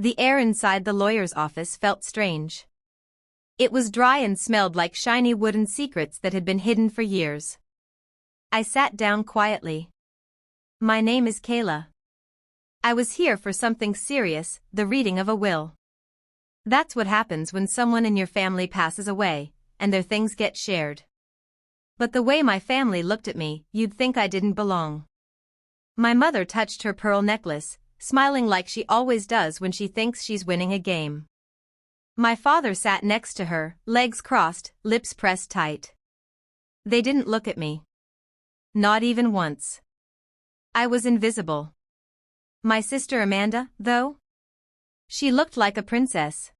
The air inside the lawyer's office felt strange. It was dry and smelled like shiny wooden secrets that had been hidden for years. I sat down quietly. My name is Kayla. I was here for something serious, the reading of a will. That's what happens when someone in your family passes away, and their things get shared. But the way my family looked at me, you'd think I didn't belong. My mother touched her pearl necklace, smiling like she always does when she thinks she's winning a game. My father sat next to her, legs crossed, lips pressed tight. They didn't look at me. Not even once. I was invisible. My sister Amanda, though? She looked like a princess.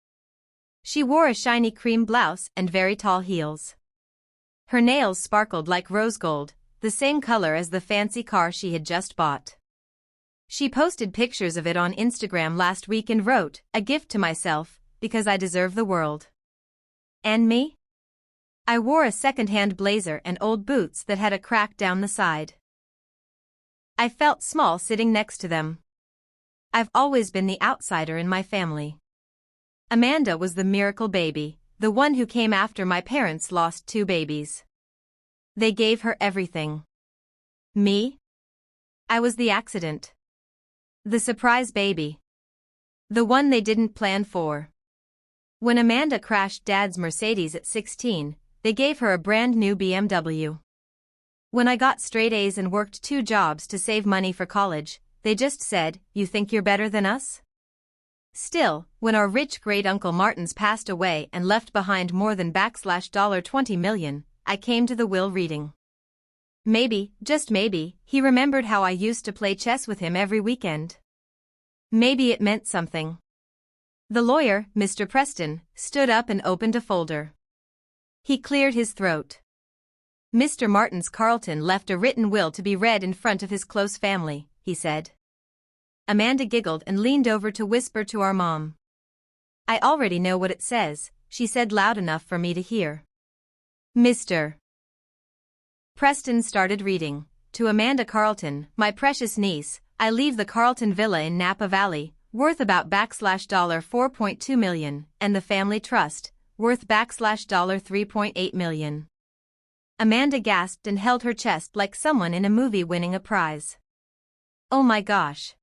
She wore a shiny cream blouse and very tall heels. Her nails sparkled like rose gold, the same color as the fancy car she had just bought. She posted pictures of it on Instagram last week and wrote, "A gift to myself, because I deserve the world." And me? I wore a second-hand blazer and old boots that had a crack down the side. I felt small sitting next to them. I've always been the outsider in my family. Amanda was the miracle baby, the one who came after my parents lost 2 babies. They gave her everything. Me? I was the accident. The surprise baby. The one they didn't plan for. When Amanda crashed Dad's Mercedes at 16, they gave her a brand new BMW. When I got straight A's and worked 2 jobs to save money for college, they just said, "You think you're better than us?" Still, when our rich great-uncle Martins passed away and left behind more than $20 million, I came to the will reading. Maybe, just maybe, he remembered how I used to play chess with him every weekend. Maybe it meant something. The lawyer, Mr. Preston, stood up and opened a folder. He cleared his throat. "Mr. Martins Carlton left a written will to be read in front of his close family," he said. Amanda giggled and leaned over to whisper to our mom. "I already know what it says," she said loud enough for me to hear. Mr. Preston started reading. "To Amanda Carlton, my precious niece, I leave the Carlton Villa in Napa Valley, worth about $4.2 million, and the family trust, worth $3.8 million. Amanda gasped and held her chest like someone in a movie winning a prize. "Oh my gosh.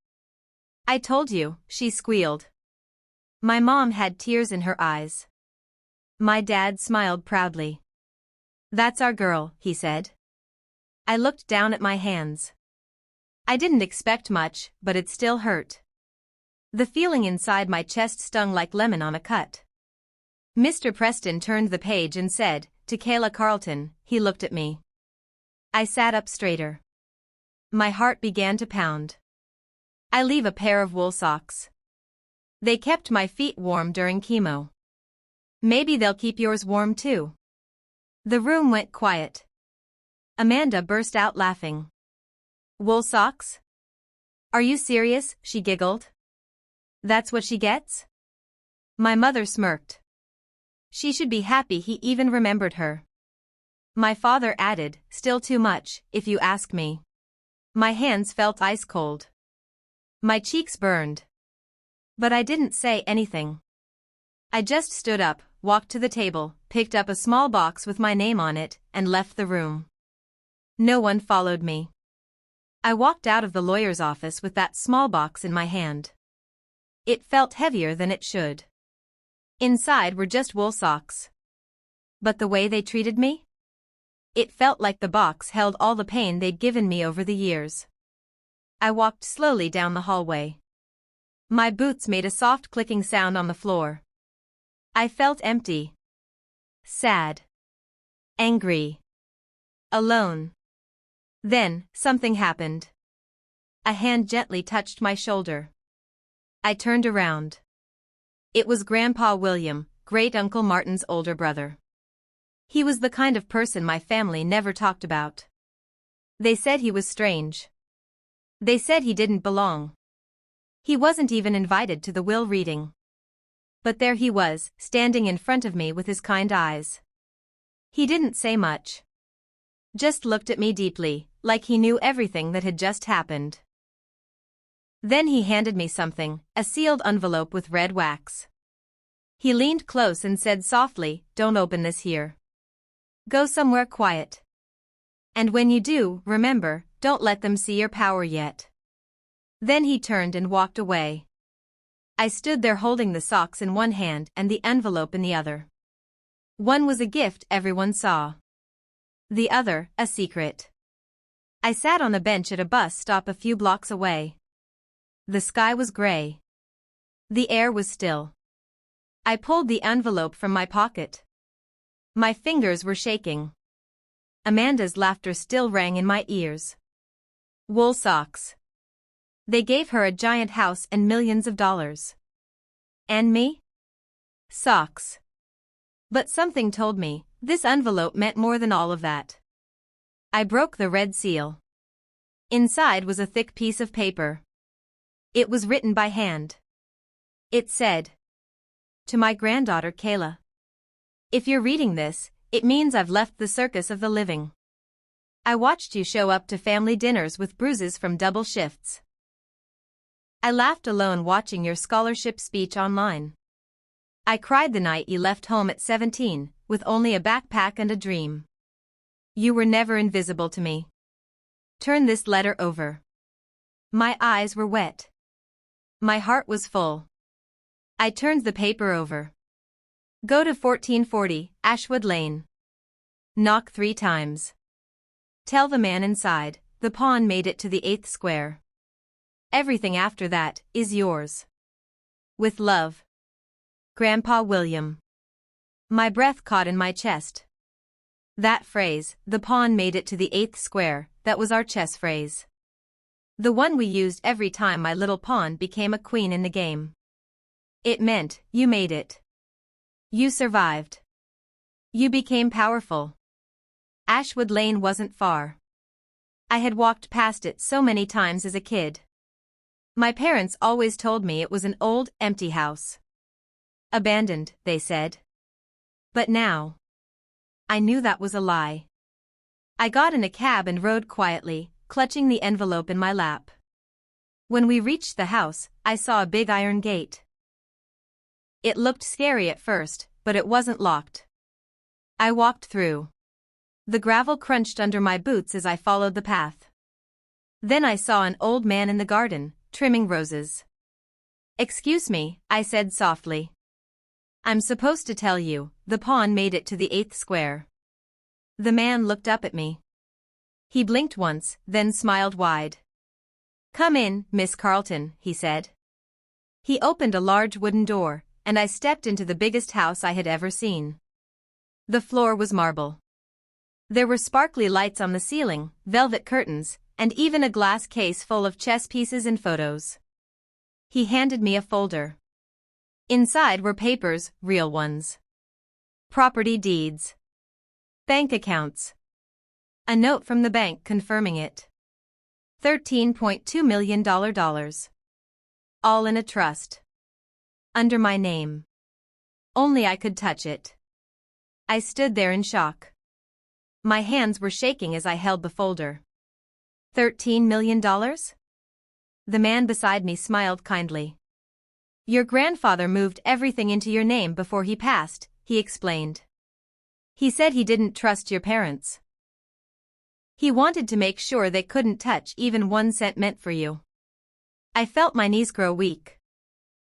I told you," she squealed. My mom had tears in her eyes. My dad smiled proudly. "That's our girl," he said. I looked down at my hands. I didn't expect much, but it still hurt. The feeling inside my chest stung like lemon on a cut. Mr. Preston turned the page and said, "To Kayla Carlton." He looked at me. I sat up straighter. My heart began to pound. I leave a pair of wool socks. They kept my feet warm during chemo. Maybe they'll keep yours warm too. The room went quiet. Amanda burst out laughing. "Wool socks? Are you serious?" she giggled. "That's what she gets?" My mother smirked. She should be happy he even remembered her. My father added, "Still too much, if you ask me." My hands felt ice cold. My cheeks burned. But I didn't say anything. I just stood up, walked to the table, picked up a small box with my name on it, and left the room. No one followed me. I walked out of the lawyer's office with that small box in my hand. It felt heavier than it should. Inside were just wool socks. But the way they treated me? It felt like the box held all the pain they'd given me over the years. I walked slowly down the hallway. My boots made a soft clicking sound on the floor. I felt empty. Sad. Angry. Alone. Then, something happened. A hand gently touched my shoulder. I turned around. It was Grandpa William, Great-Uncle Martin's older brother. He was the kind of person my family never talked about. They said he was strange. They said he didn't belong. He wasn't even invited to the will reading. But there he was, standing in front of me with his kind eyes. He didn't say much. Just looked at me deeply, like he knew everything that had just happened. Then he handed me something, a sealed envelope with red wax. He leaned close and said softly, "Don't open this here. Go somewhere quiet. And when you do, remember, don't let them see your power yet." Then he turned and walked away. I stood there holding the socks in one hand and the envelope in the other. One was a gift everyone saw. The other, a secret. I sat on a bench at a bus stop a few blocks away. The sky was gray. The air was still. I pulled the envelope from my pocket. My fingers were shaking. Amanda's laughter still rang in my ears. Wool socks. They gave her a giant house and millions of dollars. And me? Socks. But something told me, this envelope meant more than all of that. I broke the red seal. Inside was a thick piece of paper. It was written by hand. It said, "To my granddaughter Kayla. If you're reading this, it means I've left the circus of the living. I watched you show up to family dinners with bruises from double shifts. I laughed alone watching your scholarship speech online. I cried the night you left home at 17, with only a backpack and a dream. You were never invisible to me. Turn this letter over." My eyes were wet. My heart was full. I turned the paper over. "Go to 1440, Ashwood Lane. Knock 3 times. Tell the man inside, the pawn made it to the 8th square. Everything after that is yours. With love. Grandpa William." My breath caught in my chest. That phrase, "the pawn made it to the 8th square," that was our chess phrase. The one we used every time my little pawn became a queen in the game. It meant, you made it. You survived. You became powerful. Ashwood Lane wasn't far. I had walked past it so many times as a kid. My parents always told me it was an old, empty house. Abandoned, they said. But now, I knew that was a lie. I got in a cab and rode quietly, clutching the envelope in my lap. When we reached the house, I saw a big iron gate. It looked scary at first, but it wasn't locked. I walked through. The gravel crunched under my boots as I followed the path. Then I saw an old man in the garden, trimming roses. "Excuse me," I said softly. "I'm supposed to tell you, the pawn made it to the 8th square." The man looked up at me. He blinked once, then smiled wide. "Come in, Miss Carlton," he said. He opened a large wooden door, and I stepped into the biggest house I had ever seen. The floor was marble. There were sparkly lights on the ceiling, velvet curtains, and even a glass case full of chess pieces and photos. He handed me a folder. Inside were papers, real ones. Property deeds. Bank accounts. A note from the bank confirming it. $13.2 million. All in a trust. Under my name. Only I could touch it. I stood there in shock. My hands were shaking as I held the folder. $13 million? The man beside me smiled kindly. "Your grandfather moved everything into your name before he passed," he explained. "He said he didn't trust your parents. He wanted to make sure they couldn't touch even 1 cent meant for you." I felt my knees grow weak.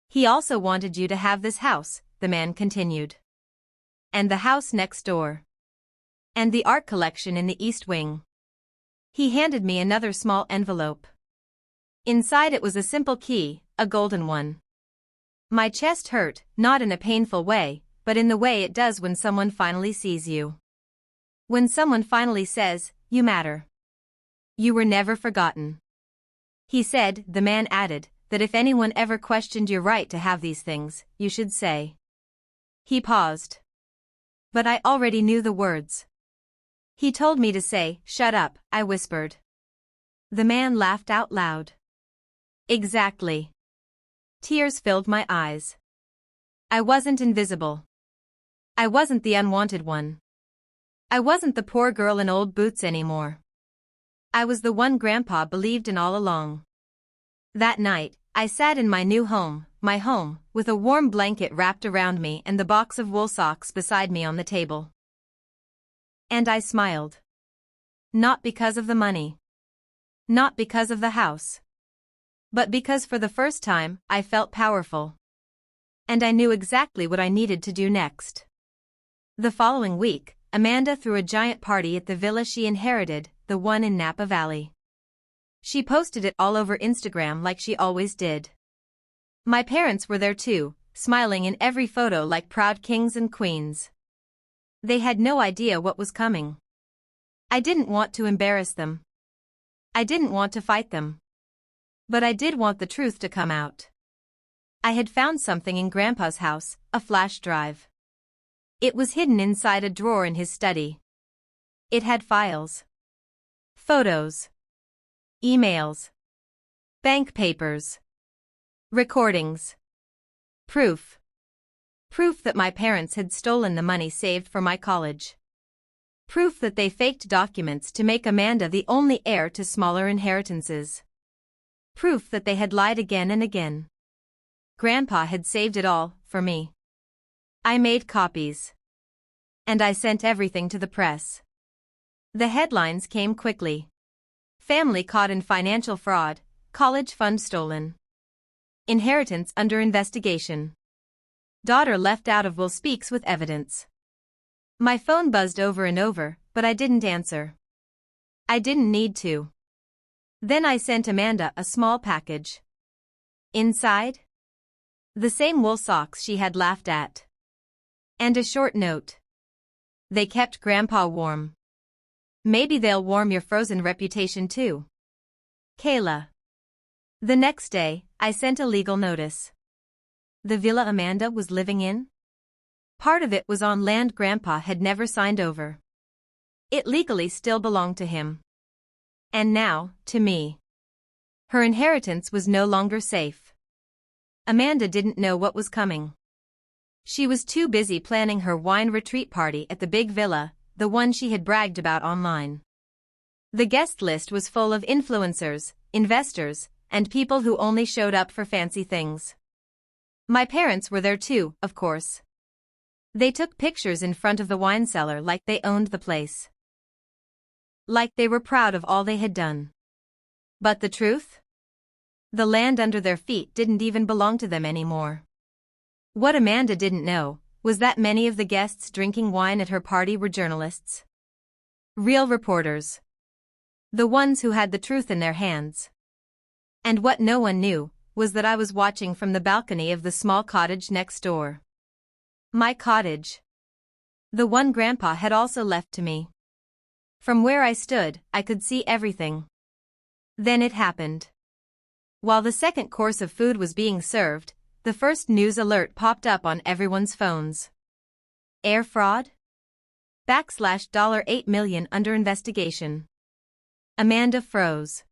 "He also wanted you to have this house," the man continued. "And the house next door. And the art collection in the East Wing." He handed me another small envelope. Inside it was a simple key, a golden one. My chest hurt, not in a painful way, but in the way it does when someone finally sees you. When someone finally says, "You matter. You were never forgotten." He said, the man added, that if anyone ever questioned your right to have these things, you should say. He paused. But I already knew the words. He told me to say, "Shut up," I whispered. The man laughed out loud. Exactly. Tears filled my eyes. I wasn't invisible. I wasn't the unwanted one. I wasn't the poor girl in old boots anymore. I was the one Grandpa believed in all along. That night, I sat in my new home, my home, with a warm blanket wrapped around me and the box of wool socks beside me on the table. And I smiled. Not because of the money. Not because of the house. But because for the first time, I felt powerful. And I knew exactly what I needed to do next. The following week, Amanda threw a giant party at the villa she inherited, the one in Napa Valley. She posted it all over Instagram like she always did. My parents were there too, smiling in every photo like proud kings and queens. They had no idea what was coming. I didn't want to embarrass them. I didn't want to fight them. But I did want the truth to come out. I had found something in Grandpa's house, a flash drive. It was hidden inside a drawer in his study. It had files. Photos. Emails. Bank papers. Recordings. Proof. Proof that my parents had stolen the money saved for my college. Proof that they faked documents to make Amanda the only heir to smaller inheritances. Proof that they had lied again and again. Grandpa had saved it all, for me. I made copies. And I sent everything to the press. The headlines came quickly. Family caught in financial fraud, college fund stolen. Inheritance under investigation. Daughter left out of will speaks with evidence. My phone buzzed over and over, but I didn't answer. I didn't need to. Then I sent Amanda a small package. Inside? The same wool socks she had laughed at. And a short note. They kept Grandpa warm. Maybe they'll warm your frozen reputation too. Kayla. The next day, I sent a legal notice. The villa Amanda was living in? Part of it was on land Grandpa had never signed over. It legally still belonged to him. And now, to me. Her inheritance was no longer safe. Amanda didn't know what was coming. She was too busy planning her wine retreat party at the big villa, the one she had bragged about online. The guest list was full of influencers, investors, and people who only showed up for fancy things. My parents were there too, of course. They took pictures in front of the wine cellar like they owned the place. Like they were proud of all they had done. But the truth? The land under their feet didn't even belong to them anymore. What Amanda didn't know was that many of the guests drinking wine at her party were journalists. Real reporters. The ones who had the truth in their hands. And what no one knew was that I was watching from the balcony of the small cottage next door. My cottage. The one Grandpa had also left to me. From where I stood, I could see everything. Then it happened. While the second course of food was being served, the first news alert popped up on everyone's phones. Air fraud? $8 million under investigation. Amanda froze.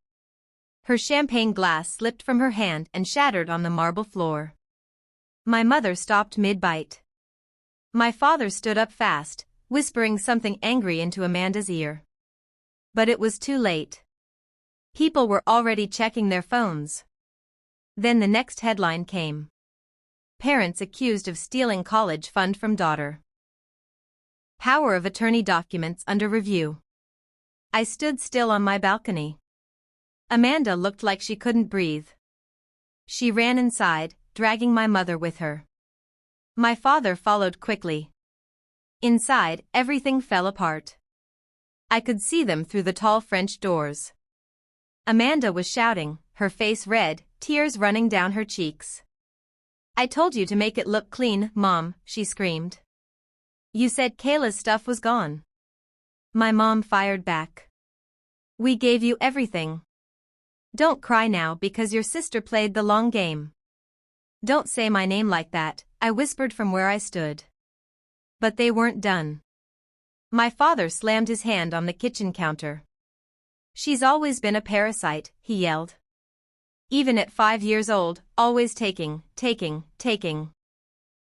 Her champagne glass slipped from her hand and shattered on the marble floor. My mother stopped mid-bite. My father stood up fast, whispering something angry into Amanda's ear. But it was too late. People were already checking their phones. Then the next headline came. Parents accused of stealing college fund from daughter. Power of attorney documents under review. I stood still on my balcony. Amanda looked like she couldn't breathe. She ran inside, dragging my mother with her. My father followed quickly. Inside, everything fell apart. I could see them through the tall French doors. Amanda was shouting, her face red, tears running down her cheeks. I told you to make it look clean, Mom, she screamed. You said Kayla's stuff was gone. My mom fired back. We gave you everything. Don't cry now because your sister played the long game. Don't say my name like that, I whispered from where I stood. But they weren't done. My father slammed his hand on the kitchen counter. She's always been a parasite, he yelled. Even at 5 years old, always taking.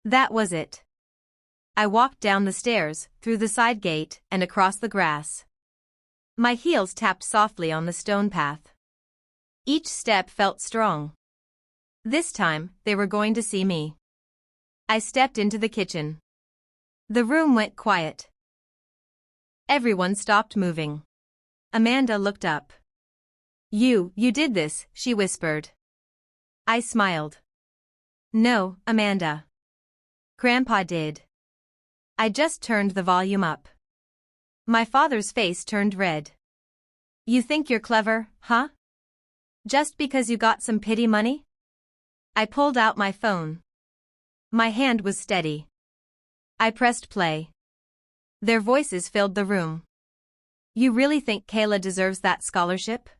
That was it. I walked down the stairs, through the side gate, and across the grass. My heels tapped softly on the stone path. Each step felt strong. This time, they were going to see me. I stepped into the kitchen. The room went quiet. Everyone stopped moving. Amanda looked up. You did this," she whispered. I smiled. "No, Amanda. Grandpa did. I just turned the volume up." My father's face turned red. "You think you're clever, huh? Just because you got some pity money?" I pulled out my phone. My hand was steady. I pressed play. Their voices filled the room. "You really think Kayla deserves that scholarship?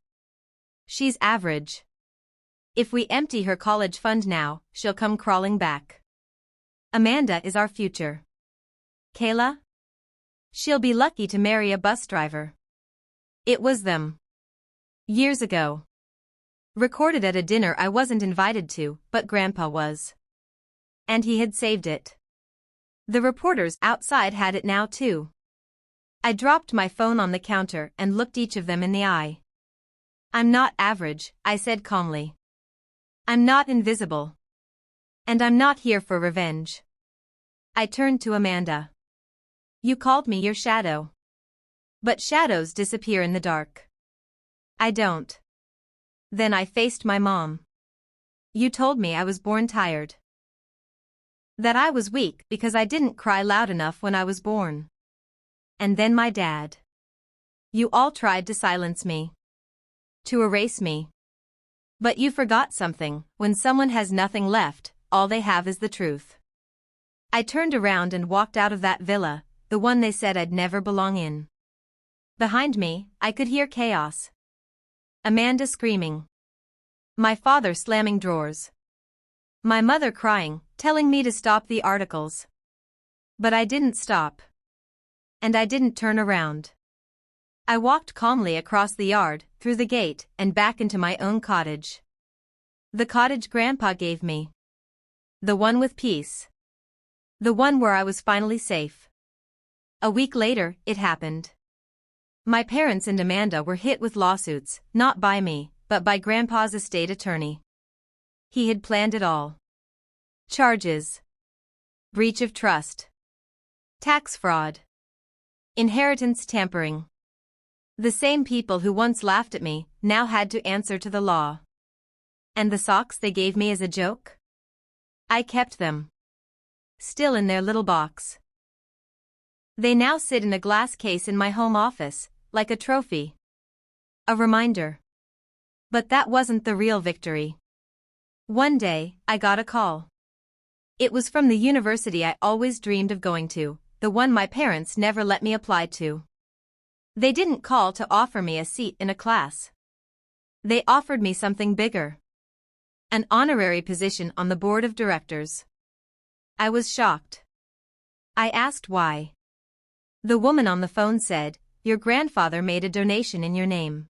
She's average. If we empty her college fund now, she'll come crawling back. Amanda is our future. Kayla? She'll be lucky to marry a bus driver." It was them. Years ago. Recorded at a dinner I wasn't invited to, but Grandpa was. And he had saved it. The reporters outside had it now too. I dropped my phone on the counter and looked each of them in the eye. "I'm not average," I said calmly. "I'm not invisible. And I'm not here for revenge." I turned to Amanda. "You called me your shadow. But shadows disappear in the dark." "I don't." Then I faced my mom. "You told me I was born tired. That I was weak because I didn't cry loud enough when I was born. And then my dad. You all tried to silence me. To erase me. But you forgot something. When someone has nothing left, all they have is the truth." I turned around and walked out of that villa, the one they said I'd never belong in. Behind me, I could hear chaos. Amanda screaming. My father slamming drawers. My mother crying, telling me to stop the articles. But I didn't stop. And I didn't turn around. I walked calmly across the yard, through the gate, and back into my own cottage. The cottage Grandpa gave me. The one with peace. The one where I was finally safe. A week later, it happened. My parents and Amanda were hit with lawsuits, not by me, but by Grandpa's estate attorney. He had planned it all. Charges. Breach of trust. Tax fraud. Inheritance tampering. The same people who once laughed at me, now had to answer to the law. And the socks they gave me as a joke? I kept them. Still in their little box. They now sit in a glass case in my home office, like a trophy. A reminder. But that wasn't the real victory. One day, I got a call. It was from the university I always dreamed of going to, the one my parents never let me apply to. They didn't call to offer me a seat in a class. They offered me something bigger. An honorary position on the board of directors. I was shocked. I asked why. The woman on the phone said, "Your grandfather made a donation in your name.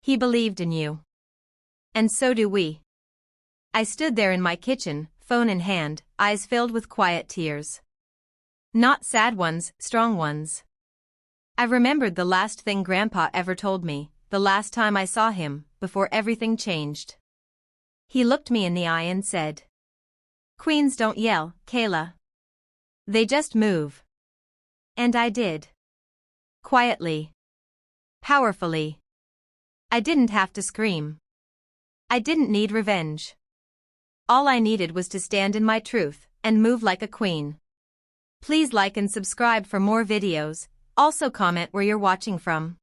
He believed in you. And so do we." I stood there in my kitchen, phone in hand, eyes filled with quiet tears. Not sad ones, strong ones. I remembered the last thing Grandpa ever told me, the last time I saw him, before everything changed. He looked me in the eye and said, "Queens don't yell, Kayla. They just move." And I did. Quietly. Powerfully. I didn't have to scream. I didn't need revenge. All I needed was to stand in my truth, and move like a queen. Please like and subscribe for more videos, also comment where you're watching from.